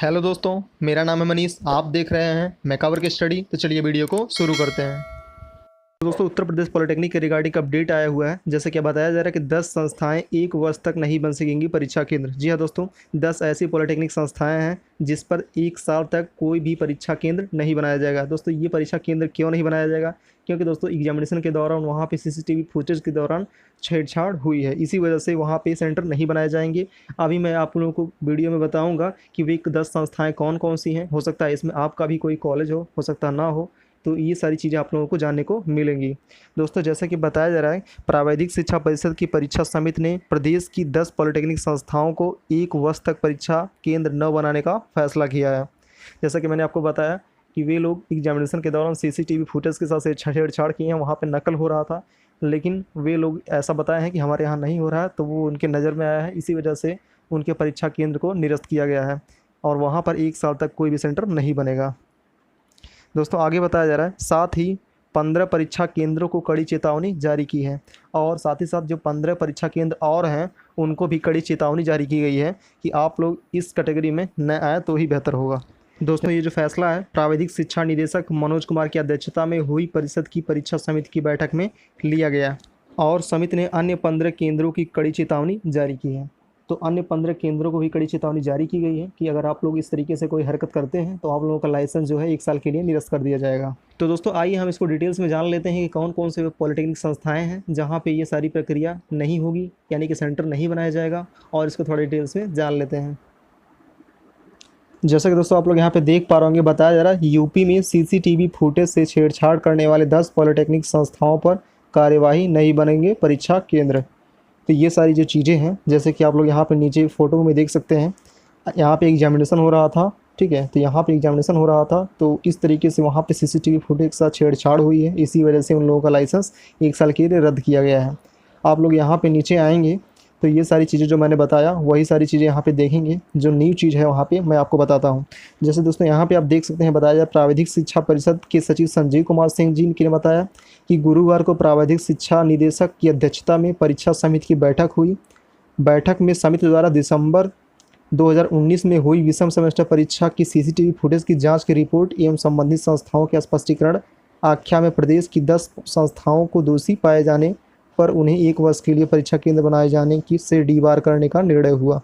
Hello दोस्तों, मेरा नाम है मनीष। आप देख रहे हैं मैकावर की स्टडी। तो चलिए वीडियो को शुरू करते हैं। तो दोस्तों, उत्तर प्रदेश पॉलिटेक्निक के रिगार्डिंग अपडेट आया हुआ है। जैसे कि बताया जा रहा है कि 10 संस्थाएं 1 वर्ष तक नहीं बन सकेंगी परीक्षा केंद्र। जी हाँ दोस्तों, 10 ऐसी पॉलिटेक्निक संस्थाएं हैं जिस पर 1 साल तक कोई भी परीक्षा केंद्र नहीं बनाया जाएगा। दोस्तों, ये परीक्षा केंद्र क्यों नहीं बनाया जाएगा? क्योंकि दोस्तों एग्जामिनेशन के दौरान वहाँ पे सीसीटीवी फुटेज के दौरान छेड़छाड़ हुई है, इसी वजह से वहाँ पे सेंटर नहीं बनाए जाएंगे। अभी मैं आप लोगों को वीडियो में बताऊंगा कि वे 10 संस्थाएं कौन कौन सी हैं। हो सकता है इसमें आपका भी कोई कॉलेज हो सकता ना हो। तो ये सारी चीज़ें आप लोगों को जानने को मिलेंगी। दोस्तों, जैसा कि बताया जा रहा है, प्राविधिक शिक्षा परिषद की परीक्षा समिति ने प्रदेश की 10 पॉलिटेक्निक संस्थाओं को 1 वर्ष तक परीक्षा केंद्र न बनाने का फैसला किया है। जैसा कि मैंने आपको बताया कि वे लोग एग्जामिनेशन के दौरान सीसीटीवी फुटेज के साथ छेड़छाड़ किए हैं, वहाँ पर नकल हो रहा था, लेकिन वे लोग ऐसा बताए हैं कि हमारे यहाँ नहीं हो रहा है, तो वो उनके नज़र में आया है, इसी वजह से उनके परीक्षा केंद्र को निरस्त किया गया है और वहाँ पर 1 साल तक कोई भी सेंटर नहीं बनेगा। दोस्तों, आगे बताया जा रहा है, साथ ही 15 परीक्षा केंद्रों को कड़ी चेतावनी जारी की है और साथ ही साथ जो 15 परीक्षा केंद्र और हैं उनको भी कड़ी चेतावनी जारी की गई है कि आप लोग इस कैटेगरी में न आए तो ही बेहतर होगा। दोस्तों, ये जो फैसला है प्राविधिक शिक्षा निदेशक मनोज कुमार की अध्यक्षता में हुई परिषद की परीक्षा समिति की बैठक में लिया गया और समिति ने अन्य 15 केंद्रों की कड़ी चेतावनी जारी की है। तो अन्य 15 केंद्रों को भी कड़ी चेतावनी जारी की गई है कि अगर आप लोग इस तरीके से कोई हरकत करते हैं तो आप लोगों का लाइसेंस जो है 1 साल के लिए निरस्त कर दिया जाएगा। तो दोस्तों, आइए हम इसको डिटेल्स में जान लेते हैं कि कौन कौन से पॉलिटेक्निक संस्थाएं हैं जहां पे ये सारी प्रक्रिया नहीं होगी, यानी कि सेंटर नहीं बनाया जाएगा, और इसको थोड़ा डिटेल्स में जान लेते हैं। जैसा कि दोस्तों आप लोग यहाँ पे देख पा रहे होंगे, बताया जा रहा है यूपी में सीसीटीवी फुटेज से छेड़छाड़ करने वाले 10 पॉलिटेक्निक संस्थाओं पर कार्यवाही नहीं बनेंगे परीक्षा केंद्र। तो ये सारी जो चीज़ें हैं, जैसे कि आप लोग यहाँ पे नीचे फ़ोटो में देख सकते हैं, यहाँ पे एग्जामिनेशन हो रहा था, ठीक है। तो यहाँ पे एग्जामिनेशन हो रहा था, तो इस तरीके से वहाँ पे सीसीटीवी फुटेज के साथ छेड़छाड़ हुई है, इसी वजह से उन लोगों का लाइसेंस 1 साल के लिए रद्द किया गया है। आप लोग यहाँ पे नीचे आएंगे तो ये सारी चीज़ें जो मैंने बताया वही सारी चीज़ें यहाँ पे देखेंगे। जो न्यू चीज़ है वहाँ पे मैं आपको बताता हूँ। जैसे दोस्तों यहाँ पे आप देख सकते हैं, बताया जाए प्राविधिक शिक्षा परिषद के सचिव संजीव कुमार सिंह जी ने बताया कि गुरुवार को प्राविधिक शिक्षा निदेशक की अध्यक्षता में परीक्षा समिति की बैठक हुई। बैठक में समिति द्वारा दिसंबर 2019 में हुई विषम सेमेस्टर परीक्षा की सीसीटीवी फुटेज की जांच की रिपोर्ट एवं संबंधित संस्थाओं के स्पष्टीकरण आख्या में प्रदेश की 10 संस्थाओं को दोषी पाए जाने पर उन्हें 1 वर्ष के लिए परीक्षा केंद्र बनाए जाने की से डीबार करने का निर्णय हुआ।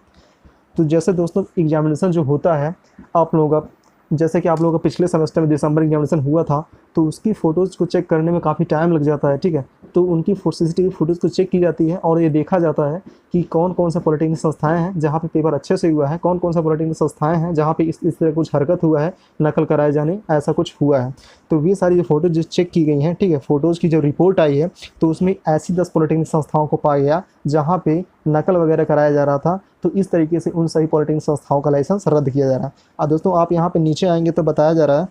तो जैसे दोस्तों एग्जामिनेशन जो होता है, आप लोगों का जैसे कि आप लोगों का पिछले सेमेस्टर में दिसंबर एग्जामिनेशन हुआ था, तो उसकी फ़ोटोज़ को चेक करने में काफ़ी टाइम लग जाता है, ठीक है। तो उनकी सीसीटीवी फुटेज को चेक की जाती है और ये देखा जाता है कि कौन कौन सा पॉलिटेक्निक संस्थाएं हैं जहाँ पे पेपर अच्छे से हुआ है, कौन कौन सा पॉलिटेक्निक संस्थाएं हैं जहाँ पे इस तरह कुछ हरकत हुआ है, नकल कराए जाने ऐसा कुछ हुआ है। तो ये सारी जो फोटोज जो चेक की गई हैं, ठीक है, फ़ोटोज़ की जो रिपोर्ट आई है, तो उसमें ऐसी 10 पॉलिटेक्निक संस्थाओं को पाया गया जहाँ पे नकल वगैरह कराया जा रहा था। तो इस तरीके से उन सभी पॉलिटेक्निक संस्थाओं का लाइसेंस रद्द किया जा रहा है। अब दोस्तों आप यहाँ पे नीचे आएंगे तो बताया जा रहा है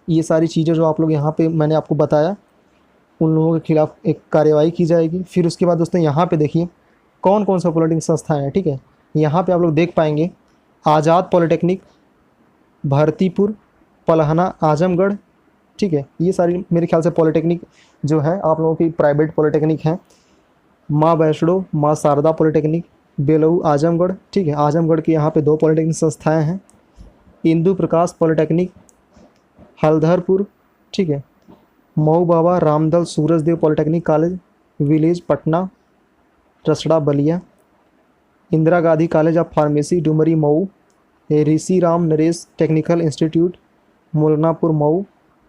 ये सारी चीज़ें जो आप लोग यहाँ पे मैंने आपको बताया, उन लोगों के खिलाफ एक कार्यवाही की जाएगी। फिर उसके बाद दोस्तों यहाँ पे देखिए कौन कौन सा पॉलिटेक्निक संस्थाएं हैं, ठीक है। यहाँ पे आप लोग देख पाएंगे आज़ाद पॉलिटेक्निक, भरतीपुर, पलहना, आजमगढ़, ठीक है। ये सारी मेरे ख्याल से पॉलिटेक्निक जो है आप लोगों की प्राइवेट पॉलिटेक्निक हैं। माँ वैष्णो, माँ शारदा पॉलिटेक्निक, बेलऊ, आजमगढ़, ठीक है। आजमगढ़ के यहाँ पे 2 पॉलिटेक्निक संस्थाएं हैं। इंदु प्रकाश पॉलिटेक्निक, हल्दरपुर, ठीक है। Mau Baba Ramdal Surajdev polytechnic college, village Patna, Rasra Ballia. Indira Gandhi college of pharmacy, Dumri Mau. Rishi Ram Naresh technical institute, Mulnapur Mau.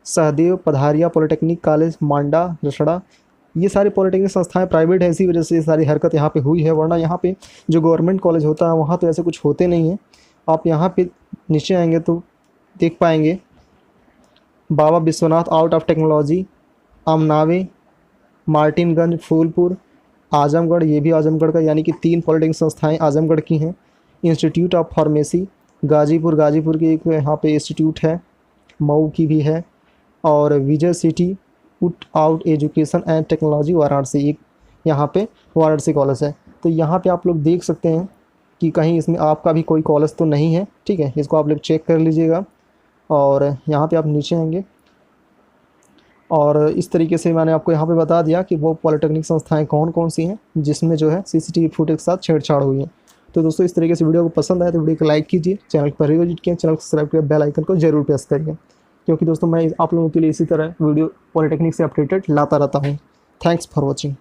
Sahdev Padharia polytechnic college, Manda, Rasra. ये सारी पॉलिटेक्निक संस्थाएं प्राइवेट है, इसी वजह से ये सारी हरकत यहाँ पे हुई है, वरना यहाँ पे जो गवर्नमेंट कॉलेज होता है वहाँ तो ऐसे कुछ होते नहीं हैं। आप यहाँ पे नीचे आएंगे तो देख पाएंगे Baba Vishwanath out of technology, Amnave, Martinganj, Phulpur, Azamgarh, ये भी आजमगढ़ का, यानी कि 3 पॉलिटेक्निक संस्थाएं आजमगढ़ की हैं। Institute of pharmacy Ghazipur, Ghazipur की एक यहाँ पे इंस्टीट्यूट है, मऊ की भी है। और Vijay city put out education and technology Varanasi, एक यहाँ पे वाराणसी कॉलेज है। तो यहाँ पे आप लोग देख सकते हैं कि कहीं इसमें आपका भी कोई कॉलेज तो नहीं है, ठीक है। इसको आप लोग चेक कर लीजिएगा। और यहाँ पे आप नीचे आएंगे और इस तरीके से मैंने आपको यहाँ पे बता दिया कि वो पॉलिटेक्निक संस्थाएं कौन कौन सी हैं जिसमें जो है सीसीटीवी फुटेज के साथ छेड़छाड़ हुई है। तो दोस्तों इस तरीके से वीडियो को पसंद आए तो वीडियो को लाइक कीजिए, चैनल पर विजिट किए, चैनल को सब्सक्राइब कर बेल आइकन को जरूर प्रेस करिए, क्योंकि दोस्तों मैं आप लोगों के लिए इसी तरह वीडियो पॉलिटेक्निक से अपडेटेड लाता रहता हूँ। Thanks for watching.